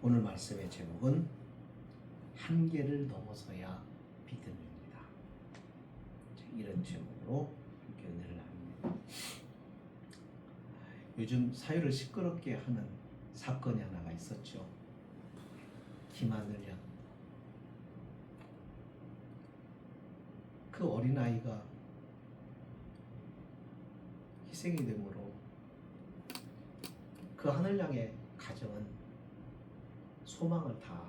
오늘 말씀의 제목은 한계를 넘어서야 믿음입니다. 이런 제목으로 함께 은혜를 나눕니다. 요즘 사회를 시끄럽게 하는 사건이 하나가 있었죠. 김하늘 양. 그 어린아이가 희생이 되므로 그 하늘 양의 가정은 소망을 다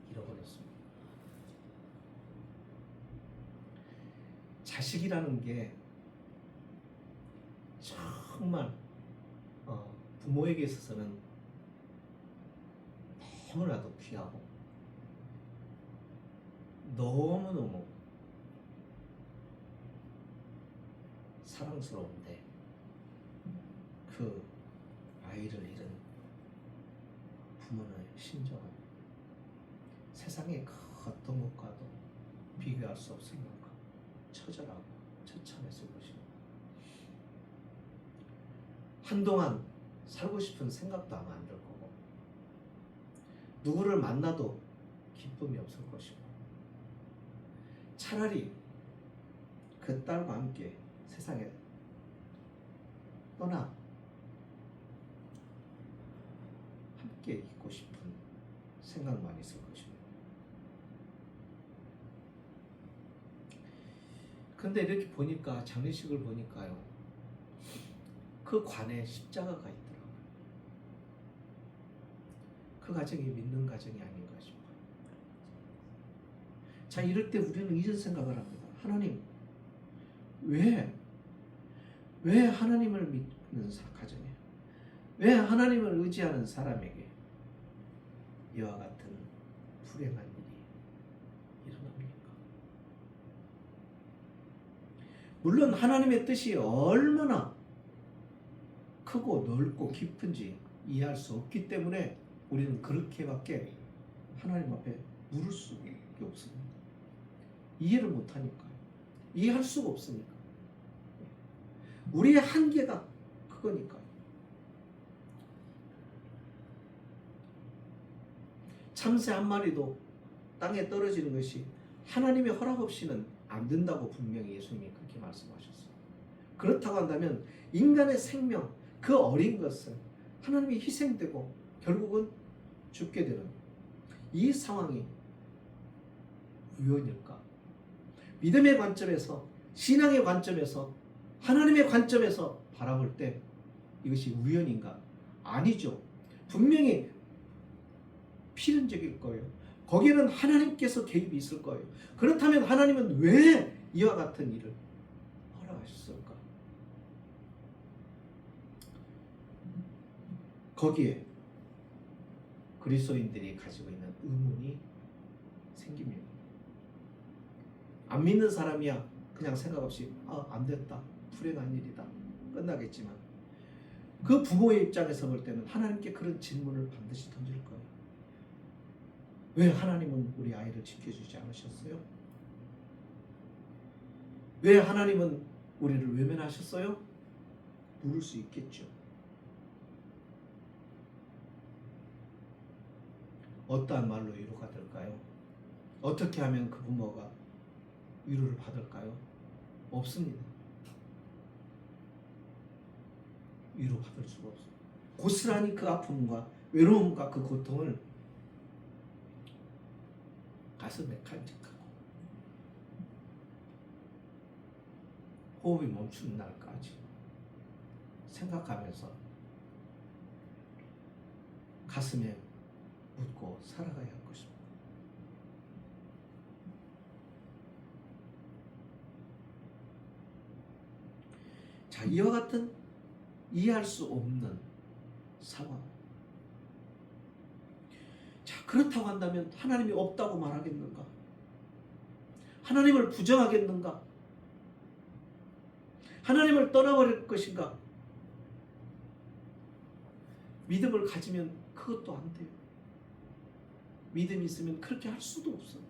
잃어버렸습니다. 자식이라는 게 정말 부모에게 있어서는 너무나도 귀하고 너무너무 사랑스러운데 그 아이를 잃은 부모의 심정은 세상의 그 어떤 것과도 비교할 수 없을 만큼 처절하고 처참했을 것입니다. 한동안 살고 싶은 생각도 아마 안 들 거고 누구를 만나도 기쁨이 없을 것이고 차라리 그 딸과 함께 세상에 떠나 함께 있고 싶은 생각만 있을 것입니다. 근데 이렇게 보니까 장례식을 보니까요, 그 관에 십자가가 있더라고요. 그 가정이 믿는 가정이 아닌가 싶어요. 자, 이럴 때 우리는 이런 생각을 합니다. 하나님, 왜 하나님을 믿는 가정에, 왜 하나님을 의지하는 사람에게 이와 같은 불행한 일이 일어납니까? 물론 하나님의 뜻이 얼마나 크고 넓고 깊은지 이해할 수 없기 때문에 우리는 그렇게밖에 하나님 앞에 물을 수밖에 없습니다. 이해를 못하니까요. 이해할 수가 없으니까. 우리의 한계가 그거니까요. 참새 한 마리도 땅에 떨어지는 것이 하나님의 허락 없이는 안 된다고 분명히 예수님이 그렇게 말씀하셨어요. 그렇다고 한다면 인간의 생명, 그 어린 것은 하나님이 희생되고 결국은 죽게 되는 이 상황이 우연일까? 믿음의 관점에서, 신앙의 관점에서, 하나님의 관점에서 바라볼 때 이것이 우연인가? 아니죠. 분명히 필연적일 거예요. 거기에는 하나님께서 개입이 있을 거예요. 그렇다면 하나님은 왜 이와 같은 일을 허락하셨을까? 거기에 그리스도인들이 가지고 있는 의문이 생깁니다. 안 믿는 사람이야 그냥 생각 없이 안 됐다, 불행한 일이다, 끝나겠지만 그 부모의 입장에서 볼 때는 하나님께 그런 질문을 반드시 던질 거예요. 왜 하나님은 우리 아이를 지켜주지 않으셨어요? 왜 하나님은 우리를 외면하셨어요? 물을 수 있겠죠. 어떠한 말로 위로가 될까요? 어떻게 하면 그 부모가 위로를 받을까요? 없습니다. 위로받을 수가 없어요. 고스란히 그 아픔과 외로움과 그 고통을 가슴에 간직하고 호흡이 멈추는 날까지 생각하면서 가슴에 묻고 살아가야 할 것입니다. 자, 이와 같은 이해할 수 없는 상황. 자, 그렇다고 한다면 하나님이 없다고 말하겠는가? 하나님을 부정하겠는가? 하나님을 떠나버릴 것인가? 믿음을 가지면 그것도 안 돼요. 믿음이 있으면 그렇게 할 수도 없어요.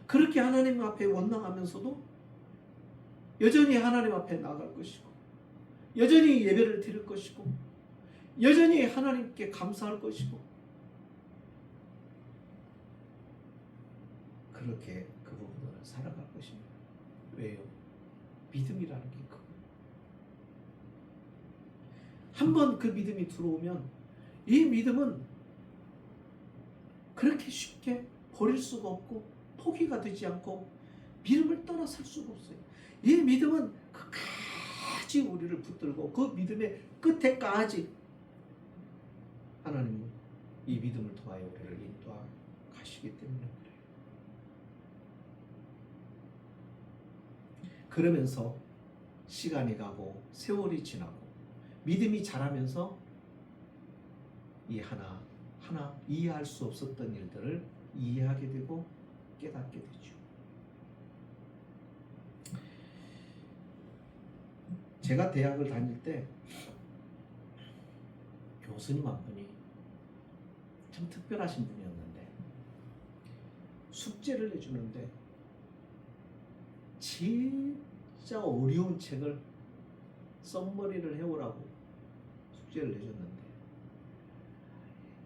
그렇게 하나님 앞에 원망하면서도 여전히 하나님 앞에 나아갈 것이고 여전히 예배를 드릴 것이고 여전히 하나님께 감사할 것이고 그렇게 그 부분을 살아갈 것입니다. 왜요? 믿음이라는 게 그거예요. 한번 그 믿음이 들어오면 이 믿음은 그렇게 쉽게 버릴 수가 없고 포기가 되지 않고 믿음을 떠나 살 수가 없어요. 이 믿음은 끝까지 우리를 붙들고 그 믿음의 끝에까지 하나님은 이 믿음을 통하여 우리를 인도하시기 때문에 그래요. 그러면서 시간이 가고 세월이 지나고 믿음이 자라면서 이 하나 이해할 수 없었던 일들을 이해하게 되고 깨닫게 되죠. 제가 대학을 다닐 때 교수님 한 분이 참 특별하신 분이었는데 숙제를 내주는데 진짜 어려운 책을 썸머리를 해오라고 숙제를 내줬는데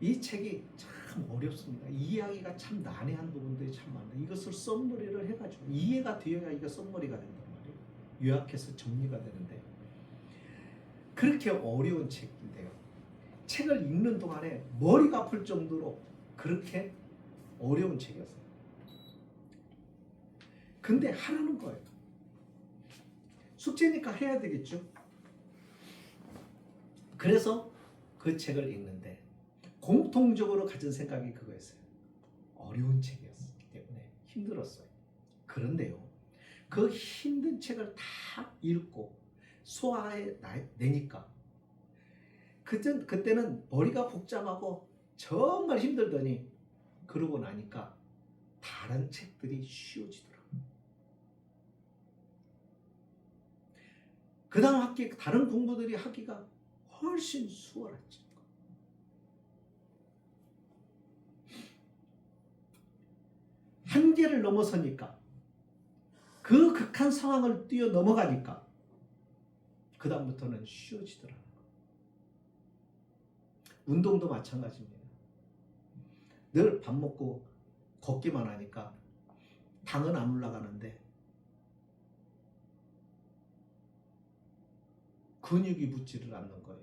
이 책이 참 어렵습니다. 이해하기가 참 난해한 부분들이 참 많아요. 이것을 썸머리를 해가지고 이해가 되어야 이거 썸머리가 된단 말이에요. 요약해서 정리가 되는데 그렇게 어려운 책인데요. 책을 읽는 동안에 머리가 아플 정도로 그렇게 어려운 책이었어요. 근데 하라는 거예요. 숙제니까 해야 되겠죠. 그래서 그 책을 읽는데 공통적으로 가진 생각이 그거였어요. 어려운 책이었기 때문에 힘들었어요. 그런데요, 그 힘든 책을 다 읽고 소화해내니까 그때는 머리가 복잡하고 정말 힘들더니 그러고 나니까 다른 책들이 쉬워지더라고요. 그 다음 학기 다른 공부들이 하기가 훨씬 수월했죠. 한계를 넘어서니까 그 극한 상황을 뛰어넘어가니까 그 다음부터는 쉬워지더라고요. 운동도 마찬가지입니다. 늘 밥 먹고 걷기만 하니까 당은 안 올라가는데 근육이 붙지를 않는 거예요.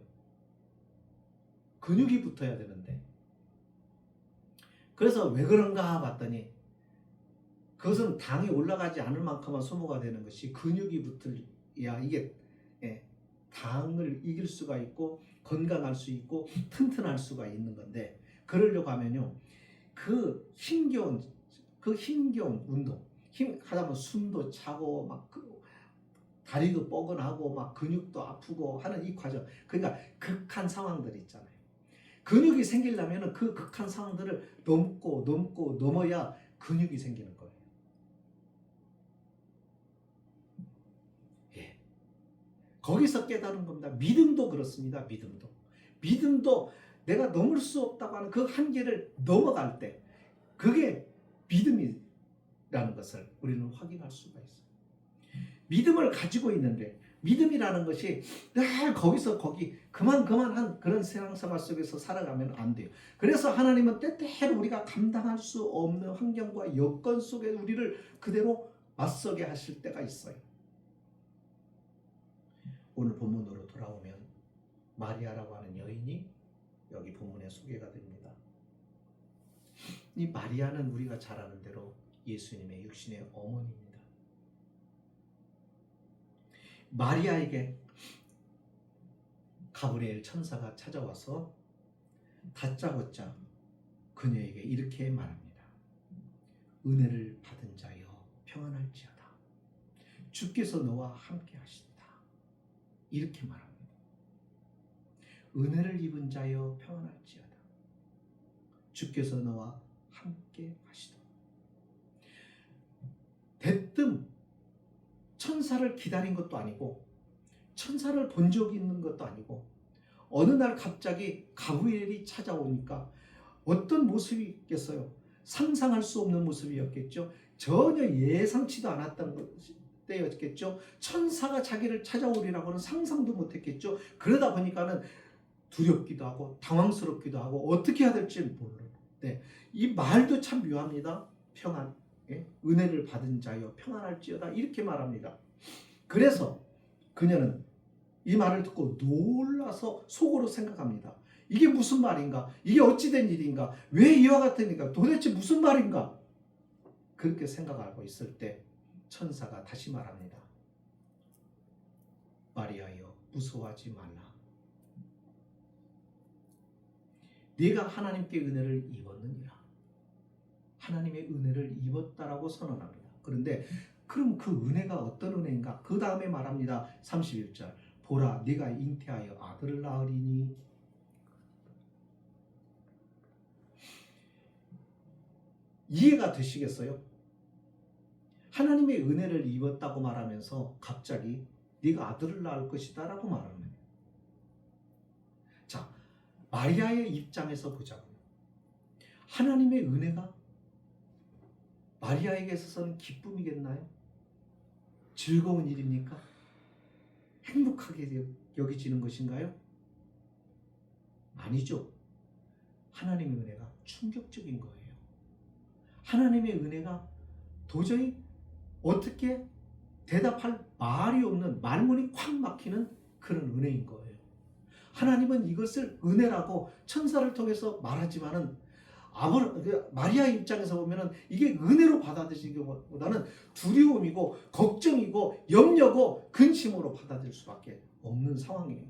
근육이 붙어야 되는데 그래서 왜 그런가 봤더니 그것은 당이 올라가지 않을 만큼만 소모가 되는 것이 근육이 붙을야 이게 당을 이길 수가 있고 건강할 수 있고 튼튼할 수가 있는 건데 그러려고 하면요 그 힘겨운 운동 하다 보면 숨도 차고 막 다리도 뻐근하고 막 근육도 아프고 하는 이 과정 그러니까 극한 상황들이 있잖아요. 근육이 생기려면 그 극한 상황들을 넘고 넘어야 근육이 생기는 거예요. 예. 거기서 깨달은 겁니다. 믿음도 그렇습니다. 믿음도 내가 넘을 수 없다고 하는 그 한계를 넘어갈 때 그게 믿음이라는 것을 우리는 확인할 수가 있어요. 믿음을 가지고 있는데 믿음이라는 것이 늘 거기서 거기 그만한 그런 세상생활 속에서 살아가면 안 돼요. 그래서 하나님은 때때로 우리가 감당할 수 없는 환경과 여건 속에 우리를 그대로 맞서게 하실 때가 있어요. 오늘 본문으로 돌아오면 마리아라고 하는 여인이 여기 본문에 소개가 됩니다. 이 마리아는 우리가 잘 아는 대로 예수님의 육신의 어머니입니다. 마리아에게 가브리엘 천사가 찾아와서 다짜고짜 그녀에게 이렇게 말합니다. 은혜를 받은 자여 평안할지어다. 주께서 너와 함께 하신다. 이렇게 말합니다. 은혜를 입은 자여 평안할지어다. 주께서 너와 함께 하시다. 대뜸 천사를 기다린 것도 아니고 천사를 본 적이 있는 것도 아니고 어느 날 갑자기 가브리엘이 찾아오니까 어떤 모습이겠어요? 상상할 수 없는 모습이었겠죠. 전혀 예상치도 않았던 때였겠죠. 천사가 자기를 찾아오리라고는 상상도 못했겠죠. 그러다 보니까는 두렵기도 하고 당황스럽기도 하고 어떻게 해야 될지 모르는데 이 말도 참 묘합니다. 평안. 예? 은혜를 받은 자여 평안할지어다 이렇게 말합니다. 그래서 그녀는 이 말을 듣고 놀라서 속으로 생각합니다. 이게 무슨 말인가? 이게 어찌된 일인가? 왜 이와 같은 일인가? 도대체 무슨 말인가? 그렇게 생각하고 있을 때 천사가 다시 말합니다. 마리아여 무서워하지 말라. 네가 하나님께 은혜를 입었느니라. 하나님의 은혜를 입었다라고 선언합니다. 그런데 그럼 그 은혜가 어떤 은혜인가? 그 다음에 말합니다. 31절 보라 네가 잉태하여 아들을 낳으리니. 이해가 되시겠어요? 하나님의 은혜를 입었다고 말하면서 갑자기 네가 아들을 낳을 것이다 라고 말하는 거예요. 자, 마리아의 입장에서 보자고요. 하나님의 은혜가 마리아에게 있어서는 기쁨이겠나요? 즐거운 일입니까? 행복하게 여기지는 것인가요? 아니죠. 하나님의 은혜가 충격적인 거예요. 하나님의 은혜가 도저히 어떻게 대답할 말이 없는, 말문이 콱 막히는 그런 은혜인 거예요. 하나님은 이것을 은혜라고 천사를 통해서 말하지만은 마리아 입장에서 보면은 이게 은혜로 받아들이기보다는 두려움이고 걱정이고 염려고 근심으로 받아들일 수밖에 없는 상황이에요.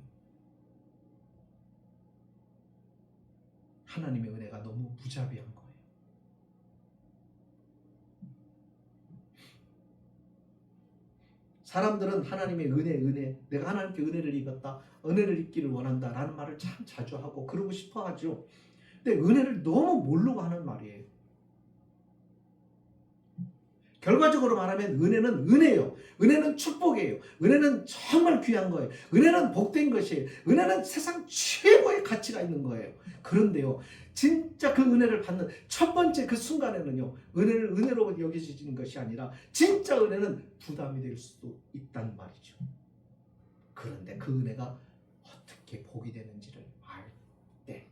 하나님의 은혜가 너무 무자비한 거예요. 사람들은 하나님의 은혜, 내가 하나님께 은혜를 입었다, 은혜를 입기를 원한다 라는 말을 참 자주 하고 그러고 싶어 하죠. 근데 은혜를 너무 모르고 하는 말이에요. 결과적으로 말하면 은혜는 은혜예요. 은혜는 축복이에요. 은혜는 정말 귀한 거예요. 은혜는 복된 것이에요. 은혜는 세상 최고의 가치가 있는 거예요. 그런데요, 진짜 그 은혜를 받는 첫 번째 그 순간에는요, 은혜를 은혜로 여겨지는 것이 아니라 진짜 은혜는 부담이 될 수도 있단 말이죠. 그런데 그 은혜가 어떻게 복이 되는지를 알 때,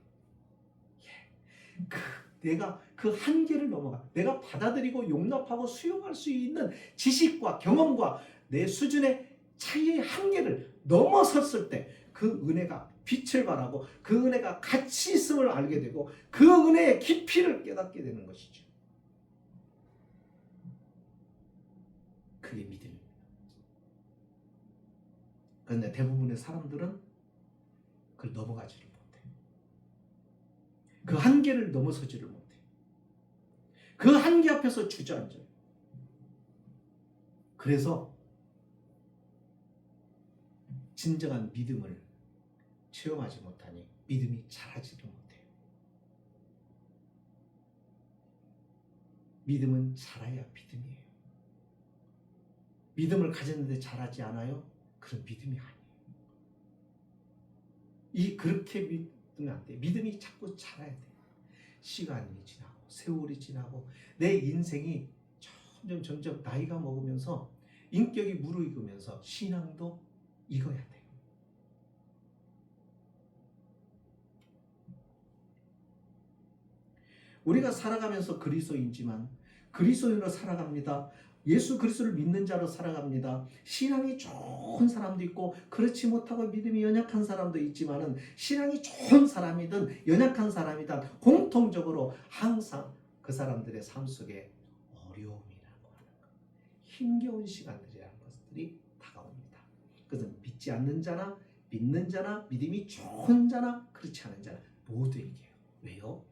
내가 그 한계를 넘어가, 내가 받아들이고 용납하고 수용할 수 있는 지식과 경험과 내 수준의 차이의 한계를 넘어섰을 때 그 은혜가 빛을 발하고 그 은혜가 가치 있음을 알게 되고 그 은혜의 깊이를 깨닫게 되는 것이죠. 그게 믿음입니다. 그런데 대부분의 사람들은 그걸 넘어가지를 못해. 그 한계를 넘어서지를 못해. 그 한계 앞에서 주저앉아요. 그래서 진정한 믿음을 체험하지 못하니 믿음이 자라지를 못해요. 믿음은 자라야 믿음이에요. 믿음을 가졌는데 자라지 않아요? 그럼 믿음이 아니에요. 그렇게 믿으면 안 돼요. 믿음이 자꾸 자라야 돼요. 시간이 지나고 세월이 지나고 내 인생이 점점 나이가 먹으면서 인격이 무르익으면서 신앙도 익어야 돼요. 우리가 살아가면서 그리스도인지만 그리스도인으로 살아갑니다. 예수 그리스도를 믿는 자로 살아갑니다. 신앙이 좋은 사람도 있고 그렇지 못하고 믿음이 연약한 사람도 있지만은 신앙이 좋은 사람이든 연약한 사람이든 공통적으로 항상 그 사람들의 삶 속에 어려움이라고 하는 것, 힘겨운 시간들이라는 것들이 다가옵니다. 그것은 믿지 않는 자나 믿는 자나 믿음이 좋은 자나 그렇지 않은 자나 모두에게요. 왜요?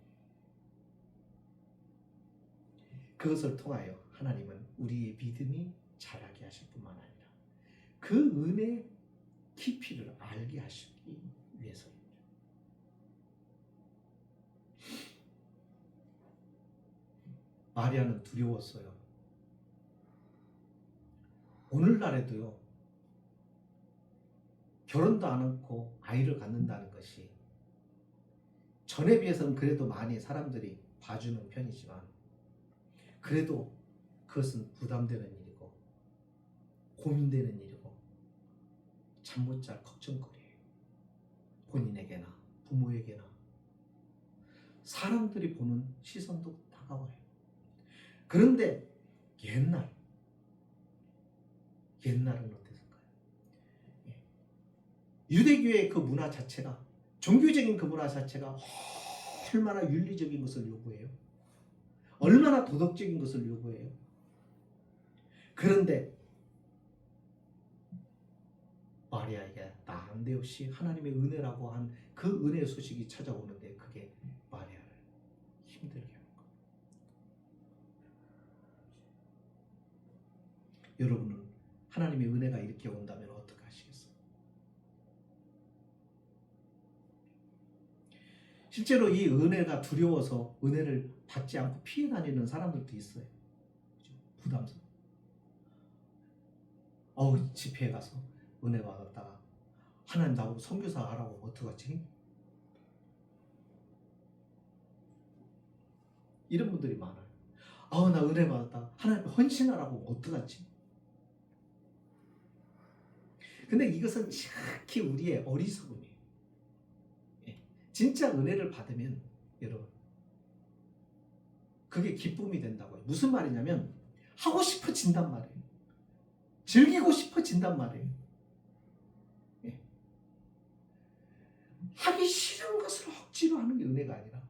그것을 통하여 하나님은 우리의 믿음이 자라게 하실 뿐만 아니라 그 은혜의 깊이를 알게 하시기 위해서입니다. 마리아는 두려웠어요. 오늘날에도요, 결혼도 안 하고 아이를 갖는다는 것이 전에 비해서는 그래도 많이 사람들이 봐주는 편이지만 그래도 그것은 부담되는 일이고 고민되는 일이고 잠 못 잘 걱정거리예요. 본인에게나 부모에게나 사람들이 보는 시선도 다가와요. 그런데 옛날은 어땠을까요? 유대교의 그 문화 자체가, 종교적인 그 문화 자체가 얼마나 윤리적인 것을 요구해요. 얼마나 도덕적인 것을 요구해요. 그런데 마리아에게 난데없이 하나님의 은혜라고 한 그 은혜의 소식이 찾아오는데 그게 마리아를 힘들게 하는 거예요. 여러분은 하나님의 은혜가 이렇게 온다면 어떻게 하시겠어요? 실제로 이 은혜가 두려워서 은혜를 받지 않고 피해 다니는 사람들도 있어요. 부담스러워. 집회에 가서 은혜 받았다가 하나님 나보고 선교사 하라고 어떡하지? 이런 분들이 많아요. 나 은혜 받았다. 하나님 헌신하라고 어떡하지? 근데 이것은 지극히 우리의 어리석음이에요. 진짜 은혜를 받으면 여러분 그게 기쁨이 된다고요. 무슨 말이냐면 하고 싶어진단 말이에요. 즐기고 싶어진단 말이에요. 하기 싫은 것을 억지로 하는 게 은혜가 아니라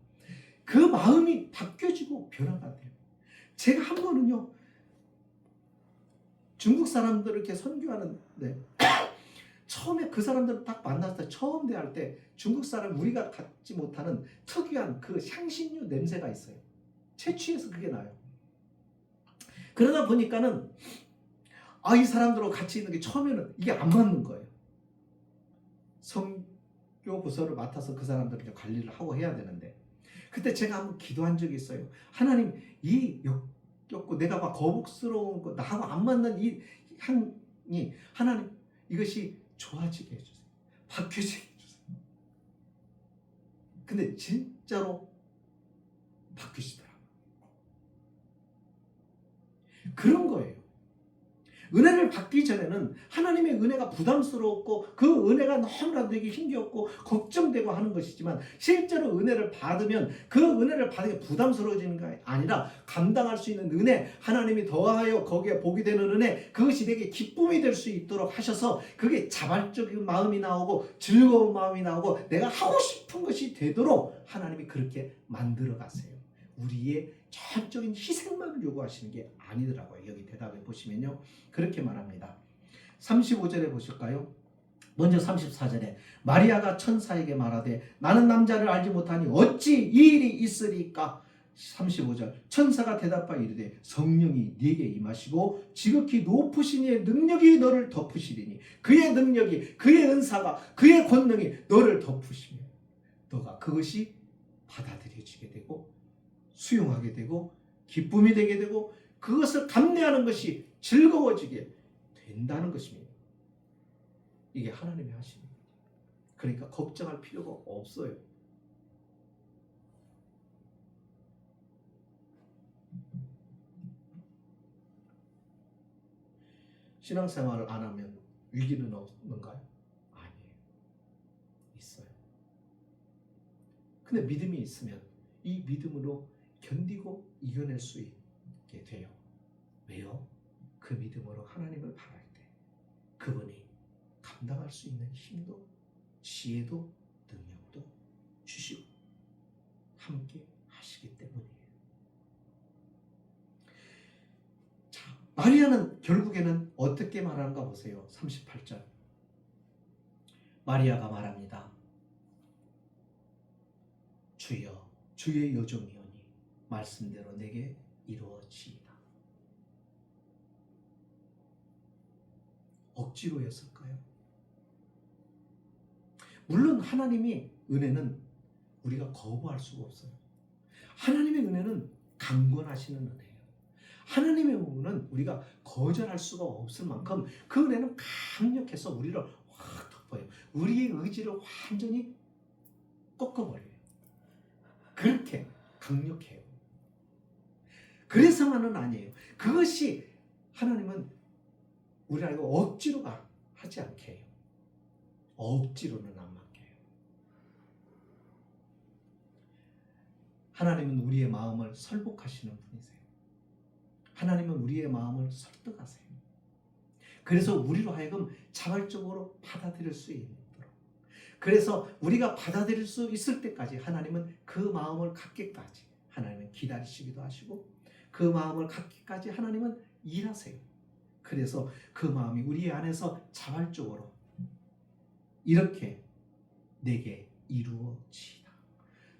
그 마음이 바뀌어지고 변화가 돼요. 제가 한 번은요, 중국 사람들을 이렇게 선교하는데 처음에 그 사람들을 딱 만났을 때, 처음 대할 때 중국 사람 우리가 갖지 못하는 특유한 그 향신료 냄새가 있어요. 채취해서 그게 나요. 그러다 보니까는 이 사람들하고 같이 있는 게 처음에는 이게 안 맞는 거예요. 선교 부서를 맡아서 그 사람들을 관리를 하고 해야 되는데 그때 제가 한번 기도한 적이 있어요. 하나님, 이 역겹고 내가 막 거북스러운 거, 나하고 안 맞는 이 향이 하나님 이것이 좋아지게 해주세요. 바뀌어지게 해주세요. 근데 진짜로 바뀌시더라고요. 그런 거예요. 은혜를 받기 전에는 하나님의 은혜가 부담스럽고 그 은혜가 너무나도 되게 힘겹고 걱정되고 하는 것이지만 실제로 은혜를 받으면 그 은혜를 받는 게 부담스러워지는 게 아니라 감당할 수 있는 은혜, 하나님이 더하여 거기에 복이 되는 은혜, 그것이 내게 기쁨이 될 수 있도록 하셔서 그게 자발적인 마음이 나오고 즐거운 마음이 나오고 내가 하고 싶은 것이 되도록 하나님이 그렇게 만들어 가세요. 우리의 전적인 희생만을 요구하시는 게 아니더라고요. 여기 대답해 보시면요. 그렇게 말합니다. 35절에 보실까요? 먼저 34절에 마리아가 천사에게 말하되 나는 남자를 알지 못하니 어찌 이 일이 있으리까? 35절 천사가 대답하여 이르되 성령이 네게 임하시고 지극히 높으신 이의 능력이 너를 덮으시리니 그의 능력이, 그의 은사가, 그의 권능이 너를 덮으시며 너가 그것이 받아들여지게 되고 수용하게 되고 기쁨이 되게 되고 그것을 감내하는 것이 즐거워지게 된다는 것입니다. 이게 하나님이 하시는 거예요. 그러니까 걱정할 필요가 없어요. 신앙생활을 안 하면 위기는 없는가요? 아니에요. 있어요. 근데 믿음이 있으면 이 믿음으로 견디고 이겨낼 수 있게 돼요. 왜요? 그 믿음으로 하나님을 바랄 때 그분이 감당할 수 있는 힘도 지혜도 능력도 주시고 함께 하시기 때문이에요. 자, 마리아는 결국에는 어떻게 말하는가 보세요. 38절 마리아가 말합니다. 주여 주의 여종이오니 말씀대로 내게 이루어지이다. 억지로였을까요? 물론 하나님의 은혜는 우리가 거부할 수가 없어요. 하나님의 은혜는 강권하시는 은혜예요. 하나님의 은혜는 우리가 거절할 수가 없을 만큼 그 은혜는 강력해서 우리를 확 덮어요. 우리의 의지를 완전히 꺾어버려요. 그렇게 강력해요. 그래서만은 아니에요. 그것이 하나님은 우리가 억지로가 하지 않게 해요. 억지로는 안 맡겨요. 하나님은 우리의 마음을 설복하시는 분이세요. 하나님은 우리의 마음을 설득하세요. 그래서 우리로 하여금 자발적으로 받아들일 수 있도록, 그래서 우리가 받아들일 수 있을 때까지 하나님은 그 마음을 갖기까지 하나님은 기다리시기도 하시고, 그 마음을 갖기까지 하나님은 일하세요. 그래서 그 마음이 우리 안에서 자발적으로 이렇게 내게 이루어지이다.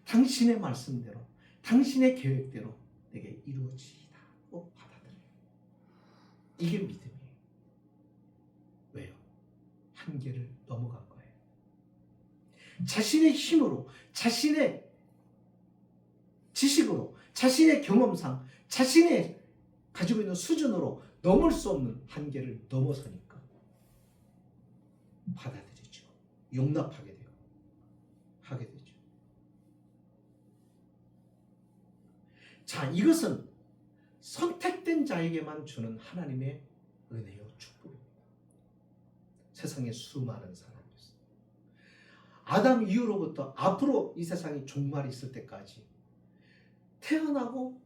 당신의 말씀대로, 당신의 계획대로 내게 이루어지이다고 받아들여요. 이게 믿음이에요. 왜요? 한계를 넘어간 거예요. 자신의 힘으로, 자신의 지식으로, 자신의 경험상, 자신의 가지고 있는 수준으로 넘을 수 없는 한계를 넘어서니까 받아들이죠. 용납하게 되고 하게 되죠. 자, 이것은 선택된 자에게만 주는 하나님의 은혜요 축복입니다. 세상에 수많은 사람이 있어요. 아담 이후로부터 앞으로 이 세상이 종말이 있을 때까지 태어났고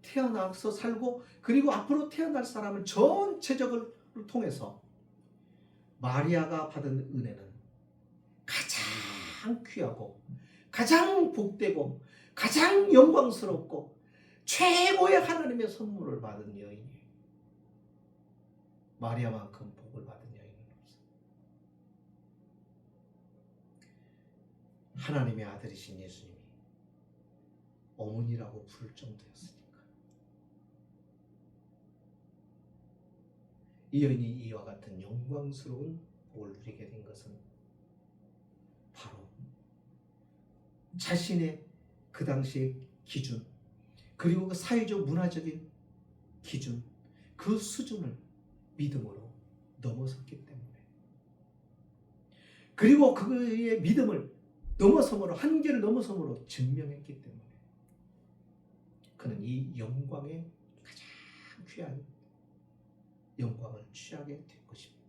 태어나서 살고, 그리고 앞으로 태어날 사람을 전체적으로 통해서 마리아가 받은 은혜는 가장 귀하고 가장 복되고 가장 영광스럽고 최고의 하나님의 선물을 받은 여인이에요. 마리아만큼 복을 받은 여인은 없어요. 하나님의 아들이신 예수님이 어머니라고 부를 정도였으니까. 이 여인이 이와 같은 영광스러운 복을 누리게 된 것은 바로 자신의 그 당시의 기준, 그리고 그 사회적 문화적인 기준, 그 수준을 믿음으로 넘어섰기 때문에, 그리고 그의 믿음을 넘어섬으로, 한계를 넘어섬으로 증명했기 때문에 그는 이 영광의 가장 귀한 영광을 취하게 된 것입니다.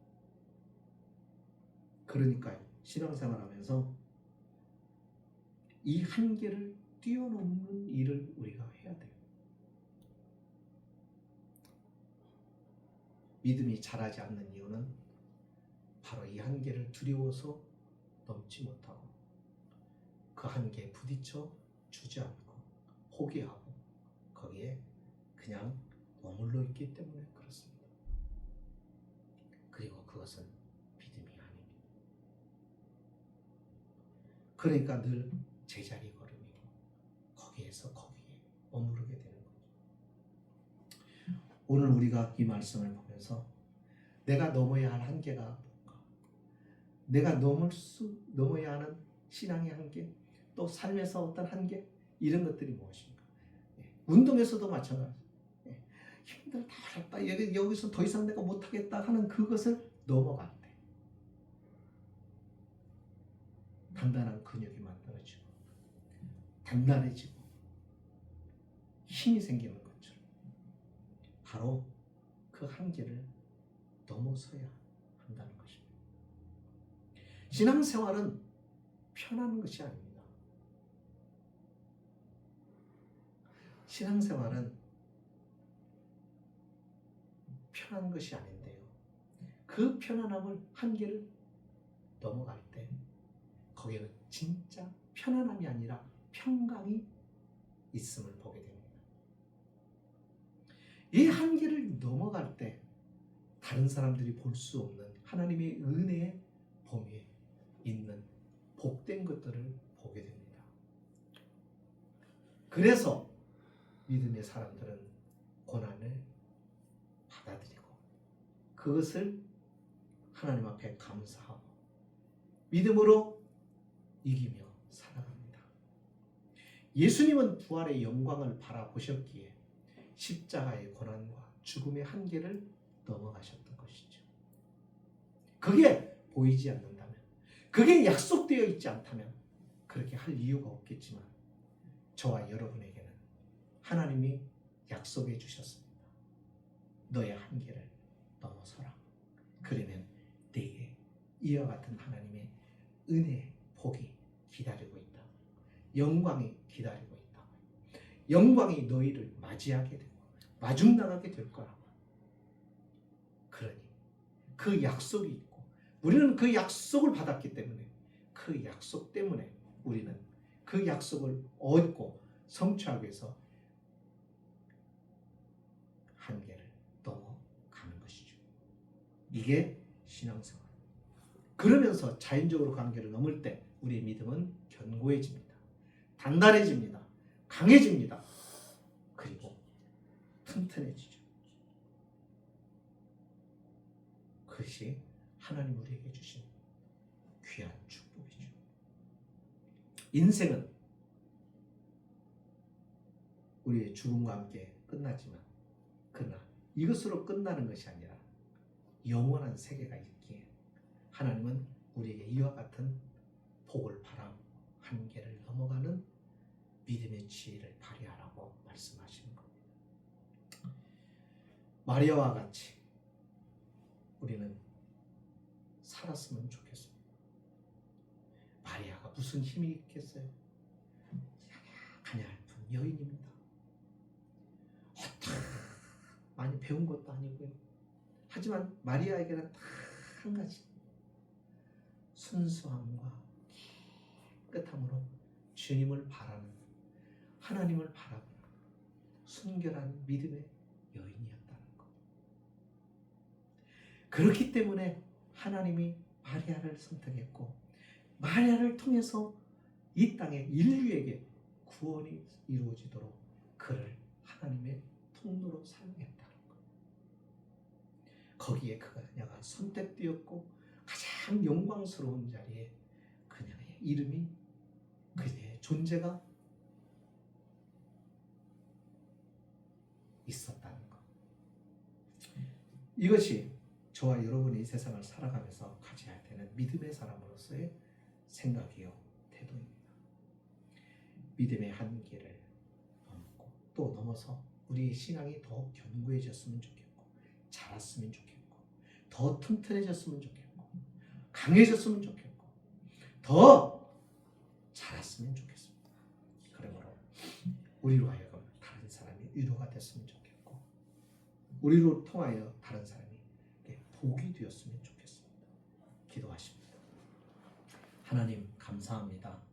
그러니까요, 신앙생활하면서 이 한계를 뛰어넘는 일을 우리가 해야 돼요. 믿음이 자라지 않는 이유는 바로 이 한계를 두려워서 넘지 못하고, 그 한계에 부딪혀 주저앉고 포기하고 거기에 그냥 머물러 있기 때문에 그렇습니다. 그리고 그것은 믿음이 아닙니다. 그러니까 늘 제자리 걸음이고 거기에서 거기에 머무르게 되는 거죠. 오늘 우리가 이 말씀을 보면서 내가 넘어야 할 한계가 뭔가, 내가 넘어야 하는 신앙의 한계, 또 삶에서 어떤 한계, 이런 것들이 무엇인가. 운동에서도 마찬가지. 힘들다, 어렵다, 여기서 더 이상 내가 못하겠다 하는 그것을 넘어갈 때 단단한 근육이 만들어지고 단단해지고 힘이 생기는 것처럼 바로 그 한계를 넘어서야 한다는 것입니다. 신앙생활은 편한 것이 아닙니다. 신앙생활은 편한 것이 아닌데요, 그 편안함을, 한계를 넘어갈 때 거기에는 진짜 편안함이 아니라 평강이 있음을 보게 됩니다. 이 한계를 넘어갈 때 다른 사람들이 볼 수 없는 하나님의 은혜의 범위에 있는 복된 것들을 보게 됩니다. 그래서 믿음의 사람들은 고난을 받아들이고 그것을 하나님 앞에 감사하고 믿음으로 이기며 살아갑니다. 예수님은 부활의 영광을 바라보셨기에 십자가의 고난과 죽음의 한계를 넘어가셨던 것이죠. 그게 보이지 않는다면, 그게 약속되어 있지 않다면 그렇게 할 이유가 없겠지만, 저와 여러분에게는 하나님이 약속해 주셨습니다. 너의 한계를 넘어서라. 그러면 내게 이와 같은 하나님의 은혜의 복이 기다리고 있다. 영광이 기다리고 있다. 영광이 너희를 맞이하게 되고 마중 나가게 될 거라고. 그러니 그 약속이 있고 우리는 그 약속을 받았기 때문에 그 약속 때문에 우리는 그 약속을 얻고 성취하기 위해서 한계를 넘어가는 것이죠. 이게 신앙생활. 그러면서 자연적으로 관계를 넘을 때 우리의 믿음은 견고해집니다. 단단해집니다. 강해집니다. 그리고 튼튼해지죠. 그것이 하나님 우리에게 주신 귀한 축복이죠. 인생은 우리의 죽음과 함께 끝나지만 그러나 이것으로 끝나는 것이 아니라 영원한 세계가 있기에 하나님은 우리에게 이와 같은 복을 바라고 한계를 넘어가는 믿음의 지혜를 발휘하라고 말씀하시는 겁니다. 마리아와 같이 우리는 살았으면 좋겠습니다. 마리아가 무슨 힘이 있겠어요? 가냘픈 여인입니다. 많이 배운 것도 아니고요. 하지만 마리아에게는 딱 한 가지, 순수함과 깨끗함으로 주님을 바라는, 하나님을 바라보는 순결한 믿음의 여인이었다는 것. 그렇기 때문에 하나님이 마리아를 선택했고 마리아를 통해서 이 땅에 인류에게 구원이 이루어지도록 그를 하나님의 통로로 사용했다는 것. 거기에 그녀가 선택되었고 가장 영광스러운 자리에 그녀의 이름이, 그녀의 존재가 있었다는 것. 이것이 저와 여러분이 이 세상을 살아가면서 가져야 되는 믿음의 사람으로서의 생각이요 태도입니다. 믿음의 한계를 넘고 또 넘어서 우리의 신앙이 더 견고해졌으면 좋겠고 자랐으면 좋겠고 더 튼튼해졌으면 좋겠고 강해졌으면 좋겠고 더 자랐으면 좋겠습니다. 그러므로 우리로 하여금 다른 사람이 위로가 됐으면 좋겠고 우리로 통하여 다른 사람이 복이 되었으면 좋겠습니다. 기도하십니다. 하나님 감사합니다.